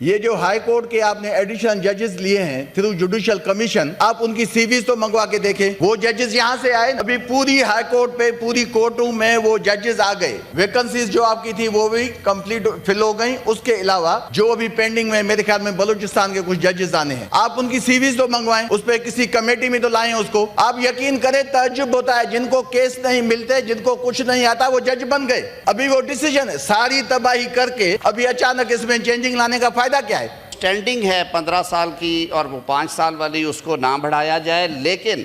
یہ جو high court کے آپ نے ایڈیشنل ججز لیے ہیں تھرو جوڈیشل کمیشن، آپ ان کی سی ویز تو منگوا کے دیکھیں۔ وہ ججز یہاں سے آئے، ابھی پوری ہائی کورٹ پہ پوری کورٹوں میں وہ ججز آ گئے، ویکنسیز جو آپ کی تھی وہ بھی کمپلیٹ فل ہو گئیں۔ اس کے علاوہ جو ابھی پینڈنگ میں میرے خیال میں بلوچستان کے کچھ ججز آنے ہیں، آپ ان کی سی ویز تو منگوائیں، اس پہ کسی کمیٹی میں تو لائیں اس کو۔ آپ یقین کریں تعجب ہوتا ہے، جن کو کیس نہیں ملتے، جن کو کچھ نہیں آتا، وہ جج بن گئے۔ ابھی وہ ڈیسیجن ہے، ساری تباہی کر کے ابھی اچانک اس میں چینجنگ لانے کا فائدہ کیا ہے؟ سٹینڈنگ ہے 15 سال کی اور وہ 5 سال والی، اس کو نہ بڑھایا جائے، لیکن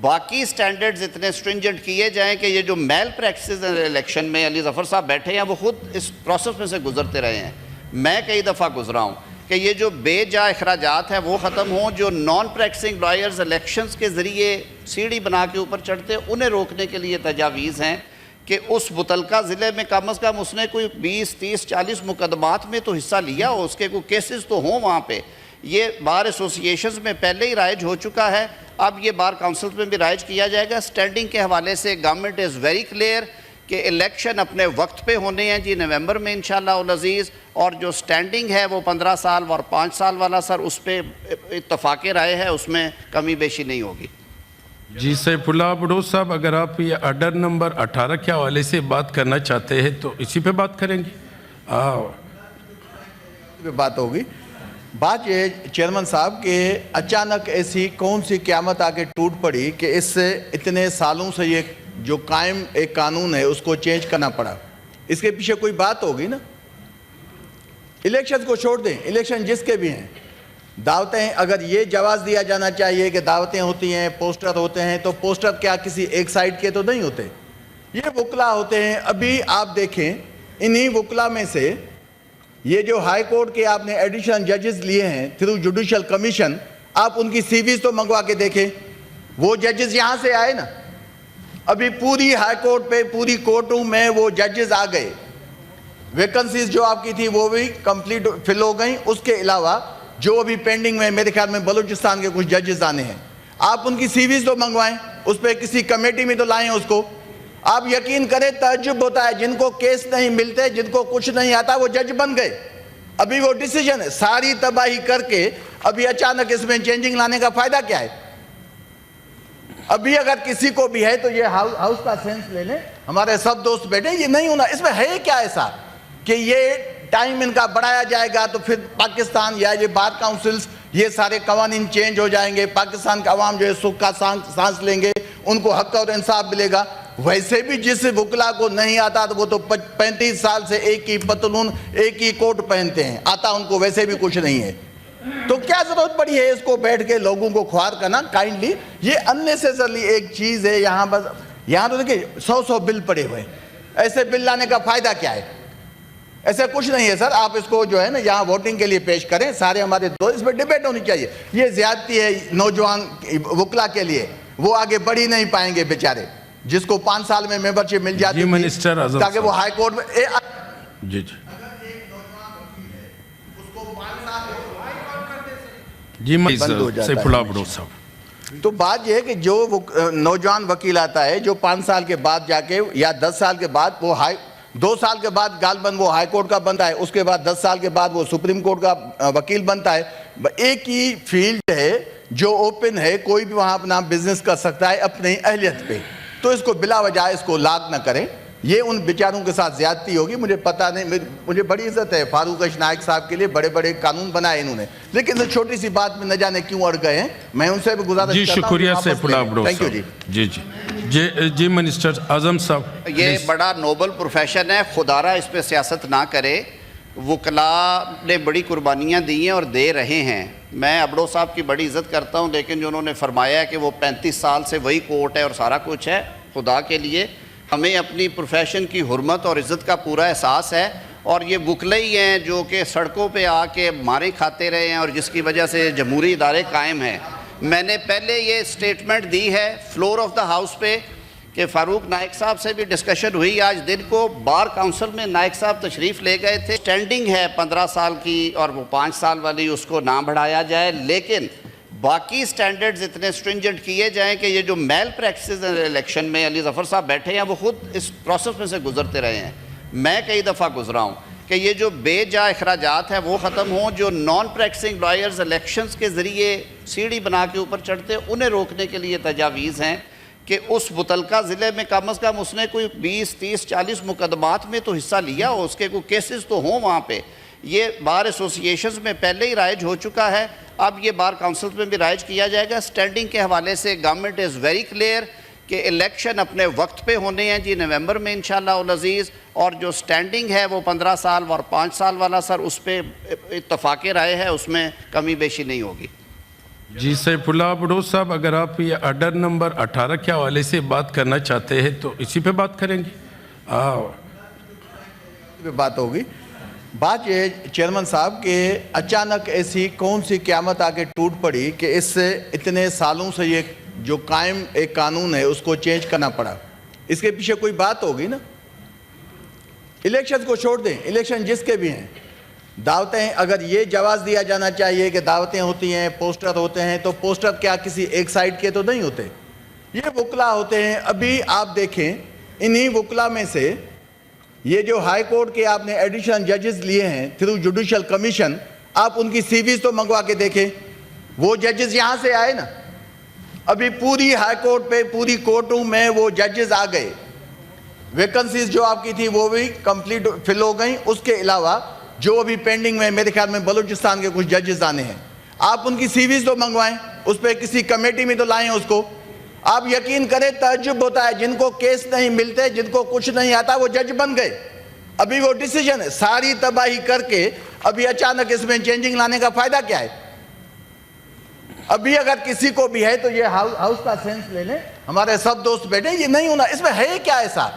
باقی سٹینڈرڈز اتنے سٹرنجنٹ کیے جائیں کہ یہ جو میل پریکٹسز الیکشن میں علی ظفر صاحب بیٹھے ہیں وہ خود اس پروسیس میں سے گزرتے رہے ہیں، میں کئی دفعہ گزرا ہوں، کہ یہ جو بے جا اخراجات ہیں وہ ختم ہوں، جو نان پریکٹسنگ لائرز الیکشنز کے ذریعے سیڑھی بنا کے اوپر چڑھتے ہیں انہیں روکنے کے لیے تجاویز ہیں کہ اس متعلقہ ضلع میں کم از کم اس نے کوئی 20 30 40 مقدمات میں تو حصہ لیا ہو، اس کے کوئی کیسز تو ہوں وہاں پہ۔ یہ بار ایسوسییشنز میں پہلے ہی رائج ہو چکا ہے، اب یہ بار کاؤنسلز میں بھی رائج کیا جائے گا۔ سٹینڈنگ کے حوالے سے گورنمنٹ از ویری کلیئر کہ الیکشن اپنے وقت پہ ہونے ہیں جی، نومبر میں انشاءاللہ العزیز، اور جو سٹینڈنگ ہے وہ 15 سال اور 5 سال والا سر اس پہ اتفاق رائے ہے، اس میں کمی بیشی نہیں ہوگی۔ جی سیف اللہ بڑو صاحب، اگر آپ یہ آرڈر نمبر 18 کے حوالے سے بات کرنا چاہتے ہیں تو اسی پہ بات کریں گے۔ بات ہوگی، بات یہ چیئرمین صاحب کہ اچانک ایسی کون سی قیامت آ کے ٹوٹ پڑی کہ اس سے اتنے سالوں سے یہ جو قائم ایک قانون ہے اس کو چینج کرنا پڑا؟ اس کے پیچھے کوئی بات ہوگی نا۔ الیکشن کو چھوڑ دیں، الیکشن جس کے بھی ہیں، دعوتیں اگر یہ جواز دیا جانا چاہیے کہ دعوتیں ہوتی ہیں، پوسٹر ہوتے ہیں، تو پوسٹر کیا کسی ایک سائٹ کے تو نہیں ہوتے، یہ وکلا ہوتے ہیں۔ ابھی آپ دیکھیں انہی وکلا میں سے یہ جو ہائی کورٹ کے آپ نے ایڈیشنل ججز لیے ہیں تھرو جوڈیشل کمیشن، آپ ان کی سی ویز تو منگوا کے دیکھیں۔ وہ ججز یہاں سے آئے نا، ابھی پوری ہائی کورٹ پہ پوری کورٹوں میں وہ ججز آ گئے، ویکنسیز جو آپ کی تھی وہ بھی کمپلیٹ فل ہو گئیں۔ اس کے علاوہ جو ابھی پینڈنگ میں میرے خیال میں بلوچستان کے کچھ ججز آنے ہیں، آپ ان کی سی ویز تو منگوائیں، اس پہ کسی کمیٹی میں تو لائیں اس کو۔ آپ یقین کریں تعجب ہوتا ہے، جن کو کیس نہیں ملتے، جن کو کچھ نہیں آتا، وہ جج بن گئے۔ ابھی وہ ڈیسیجن ہے، ساری تباہی کر کے ابھی اچانک اس میں چینجنگ لانے کا فائدہ کیا ہے؟ ابھی اگر کسی کو بھی ہے تو یہ ہاؤس کا سینس لے لیں، ہمارے سب دوست بیٹھے، یہ نہیں ہونا، اس میں ہے کیا ایسا کہ یہ ٹائم ان کا بڑھایا جائے گا تو پھر پاکستان یا یہ بار کاؤنسلز یہ سارے قوانین چینج ہو جائیں گے، پاکستان کا عوام جو ہے سکھ کا سانس لیں گے، ان کو حق اور انصاف ملے گا۔ ویسے بھی جس وکلا کو نہیں آتا تو وہ تو 35 سال سے ایک ہی پتلون ایک ہی کوٹ پہنتے ہیں، آتا ان کو ویسے بھی کچھ نہیں ہے، تو کیا ضرورت پڑی ہے اس کو بیٹھ کے لوگوں کو خوار کرنا؟ کائنڈلی یہ اننیسیسرلی ایک چیز ہے یہاں، بس یہاں تو دیکھیں 100 بل پڑے ہوئے ہیں، ایسے بل لانے کا فائدہ کیا ہے؟ ایسا کچھ نہیں ہے سر، آپ اس کو جو ہے نا یہاں ووٹنگ کے لیے پیش کریں، سارے ہمارے دوست، اس میں ڈیبیٹ ہونی چاہیے۔ یہ زیادتی ہے نوجوان وکلا کے لیے، وہ آگے بڑھ ہی نہیں پائیں گے بیچارے، جس کو 5 سال میں ممبرشپ مل جاتی تھی تاکہ وہ ہائی کورٹ میں جی سیف اللہ بڑو صاحب، تو بات یہ ہے کہ جو نوجوان وکیل آتا ہے جو 5 سال کے بعد جا کے یا 10 سال کے بعد وہ 2 سال کے بعد غالباً وہ ہائی کورٹ کا بنتا ہے، اس کے بعد 10 سال کے بعد وہ سپریم کورٹ کا وکیل بنتا ہے۔ ایک ہی فیلڈ ہے جو اوپن ہے، کوئی بھی وہاں اپنا بزنس کر سکتا ہے اپنی اہلیت پہ، تو اس کو بلا وجہ اس کو لاگ نہ کریں، یہ ان بیچاروں کے ساتھ زیادتی ہوگی۔ مجھے پتہ نہیں، مجھے بڑی عزت ہے فاروق نائک صاحب کے لیے، بڑے بڑے قانون بنائے انہوں نے، لیکن اس چھوٹی سی بات میں نہ جانے کیوں اڑ گئے ہیں، میں ان سے بھی گزارش جی کرتا ہوں۔ شکریہ سیف اللہ بڑو صاحب۔ جی منسٹر اعظم صاحب، یہ بڑا نوبل پروفیشن ہے، خدارہ اس پہ سیاست نہ کرے، وکلا نے بڑی قربانیاں دی ہیں اور دے رہے ہیں۔ میں ابڑو صاحب کی بڑی عزت کرتا ہوں، لیکن جو انہوں نے فرمایا ہے کہ وہ 35 سال سے وہی کورٹ ہے اور سارا کچھ ہے، خدا کے لیے ہمیں اپنی پروفیشن کی حرمت اور عزت کا پورا احساس ہے، اور یہ وکلے ہی ہیں جو کہ سڑکوں پہ آ کے مارے کھاتے رہے ہیں اور جس کی وجہ سے جمہوری ادارے قائم ہیں۔ میں نے پہلے یہ سٹیٹمنٹ دی ہے فلور آف دا ہاؤس پہ کہ فاروق نائک صاحب سے بھی ڈسکشن ہوئی آج دن کو، بار کاؤنسل میں نائک صاحب تشریف لے گئے تھے۔ سٹینڈنگ ہے 15 سال کی اور وہ 5 سال والی، اس کو نہ بڑھایا جائے، لیکن باقی سٹینڈرڈز اتنے سٹرنجنٹ کیے جائیں کہ یہ جو میل پریکٹسز الیکشن میں علی ظفر صاحب بیٹھے ہیں وہ خود اس پروسیس میں سے گزرتے رہے ہیں، میں کئی دفعہ گزرا ہوں، کہ یہ جو بے جا اخراجات ہیں وہ ختم ہوں، جو نان پریکٹسنگ لائرز الیکشنز کے ذریعے سیڑھی بنا کے اوپر چڑھتے ہیں انہیں روکنے کے لیے تجاویز ہیں کہ اس متعلقہ ضلع میں کم از کم اس نے کوئی 20 30 40 مقدمات میں تو حصہ لیا ہو، اس کے کوئی کیسز تو ہوں وہاں پہ۔ یہ بار ایسوسییشنز میں پہلے ہی رائج ہو چکا ہے، اب یہ بار کاؤنسلز میں بھی رائج کیا جائے گا۔ سٹینڈنگ کے حوالے سے گورنمنٹ از ویری کلیئر کہ الیکشن اپنے وقت پہ ہونے ہیں جی، نومبر میں انشاءاللہ العزیز، اور جو سٹینڈنگ ہے وہ 15 سال اور 5 سال والا سر اس پہ اتفاق رائے ہے، اس میں کمی بیشی نہیں ہوگی۔ جی سیف اللہ بڑوث صاحب، اگر آپ یہ آرڈر نمبر 18 کے حوالے سے بات کرنا چاہتے ہیں تو اسی پہ بات کریں گے۔ پہ بات ہوگی۔ بات یہ چیئرمین صاحب کہ اچانک ایسی کون سی قیامت آ کے ٹوٹ پڑی کہ اس سے اتنے سالوں سے یہ جو قائم ایک قانون ہے اس کو چینج کرنا پڑا؟ اس کے پیچھے کوئی بات ہوگی نا۔ الیکشن کو چھوڑ دیں، الیکشن جس کے بھی ہیں، دعوتیں اگر یہ جواز دیا جانا چاہیے کہ دعوتیں ہوتی ہیں، پوسٹر ہوتے ہیں، تو پوسٹر کیا کسی ایک سائٹ کے تو نہیں ہوتے، یہ وکلا ہوتے ہیں۔ ابھی آپ دیکھیں انہی وکلا میں سے یہ جو ہائی کورٹ کے آپ نے ایڈیشنل ججز لیے ہیں تھرو جوڈیشل کمیشن، آپ ان کی سی ویز تو منگوا کے دیکھیں۔ وہ ججز یہاں سے آئے نا، ابھی پوری ہائی کورٹ پہ پوری کورٹوں میں وہ ججز آ گئے، ویکنسیز جو آپ کی تھی وہ بھی کمپلیٹ فل ہو گئیں۔ اس کے علاوہ جو ابھی پینڈنگ میں میرے خیال میں بلوچستان کے کچھ ججز آنے ہیں، آپ ان کی سی ویز تو منگوائیں، اس پہ کسی کمیٹی میں تو لائیں اس کو۔ آپ یقین کریں تعجب ہوتا ہے، جن کو کیس نہیں ملتے، جن کو کچھ نہیں آتا، وہ جج بن گئے۔ ابھی وہ ڈیسیجن ہے، ساری تباہی کر کے ابھی اچانک اس میں چینجنگ لانے کا فائدہ کیا ہے؟ ابھی اگر کسی کو بھی ہے تو یہ ہاؤس کا سینس لے لیں، ہمارے سب دوست بیٹھے، یہ نہیں ہونا۔ اس میں ہے کیا ایسا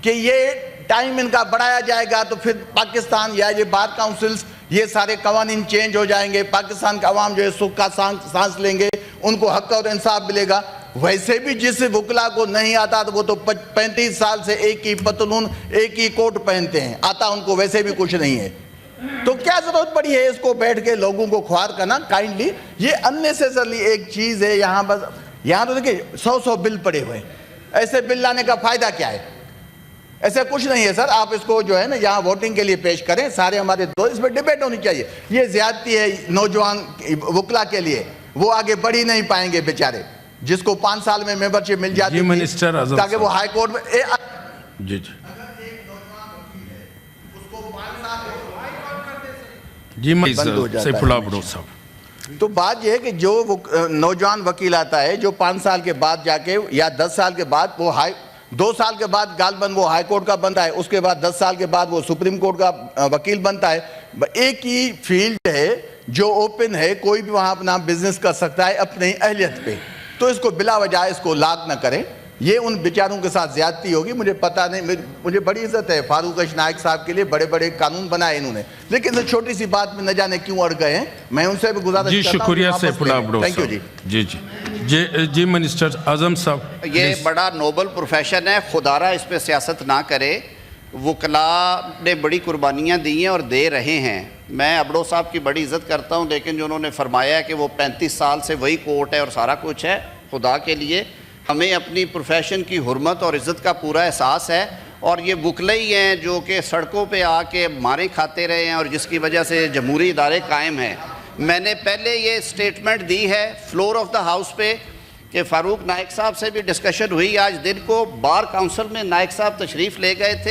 کہ یہ ٹائم ان کا بڑھایا جائے گا تو پھر پاکستان یا یہ بار کاؤنسلز یہ سارے قوانین چینج ہو جائیں گے، پاکستان کا عوام جو ہے سکھ کا سانس لیں گے، ان کو حق اور انصاف ملے گا؟ ویسے بھی جس وکلا کو نہیں آتا تو وہ تو 35 سال سے ایک ہی پتلون ایک ہی کوٹ پہنتے ہیں، آتا ان کو ویسے بھی کچھ نہیں ہے، تو کیا ضرورت پڑی ہے اس کو بیٹھ کے لوگوں کو خوار کرنا؟ کائنڈلی یہ اننیسیسرلی ایک چیز ہے یہاں، بس یہاں تو دیکھیں 100 بل پڑے ہوئے ہیں، ایسے بل لانے کا فائدہ کیا ہے؟ ایسا کچھ نہیں ہے سر، آپ اس کو جو ہے نا یہاں ووٹنگ کے لیے پیش کریں، سارے ہمارے دوست، اس پہ ڈیبیٹ ہونی چاہیے۔ یہ زیادتی ہے نوجوان وکلا کے لیے، وہ آگے بڑھ ہی نہیں پائیں گے بیچارے، جس کو 5 سال میں ممبرشپ مل جاتی تھی تاکہ وہ ہائی کورٹ میں جی سیف اللہ بڑوث صاحب۔ تو بات یہ ہے کہ جو نوجوان وکیل آتا ہے جو 5 سال کے بعد جا کے یا 10 سال کے بعد وہ 2 سال کے بعد غالباً وہ ہائی کورٹ کا بنتا ہے، اس کے بعد 10 سال کے بعد وہ سپریم کورٹ کا وکیل بنتا ہے۔ ایک ہی فیلڈ ہے جو اوپن ہے، کوئی بھی وہاں اپنا بزنس کر سکتا ہے اپنی اہلیت پہ، تو اس کو بلا وجہ اس کو لاگ نہ کریں، یہ ان بیچاروں کے ساتھ زیادتی ہوگی۔ مجھے پتہ نہیں، مجھے بڑی عزت ہے فاروق نائک صاحب کے لیے، بڑے بڑے قانون بنائے انہوں نے، لیکن اس چھوٹی سی بات میں نہ جانے کیوں اڑ گئے ہیں، میں ان سے بھی گزارش جی کرتا ہوں۔ شکریہ سیف اللہ بڑوث صاحب۔ جی جی جی جی منسٹر اعظم صاحب، یہ بڑا نوبل پروفیشن ہے، خدارہ اس پہ سیاست نہ کرے۔ وکلاء نے بڑی قربانیاں دی ہیں اور دے رہے ہیں، میں ابڑو صاحب کی بڑی عزت کرتا ہوں، لیکن جو انہوں نے فرمایا ہے کہ وہ 35 سال سے وہی کورٹ ہے اور سارا کچھ ہے، خدا کے لیے ہمیں اپنی پروفیشن کی حرمت اور عزت کا پورا احساس ہے، اور یہ وکلے ہی ہیں جو کہ سڑکوں پہ آ کے مارے کھاتے رہے ہیں اور جس کی وجہ سے جمہوری ادارے قائم ہیں۔ میں نے پہلے یہ سٹیٹمنٹ دی ہے فلور آف دا ہاؤس پہ کہ فاروق نائک صاحب سے بھی ڈسکشن ہوئی آج دن کو، بار کاؤنسل میں نائک صاحب تشریف لے گئے تھے،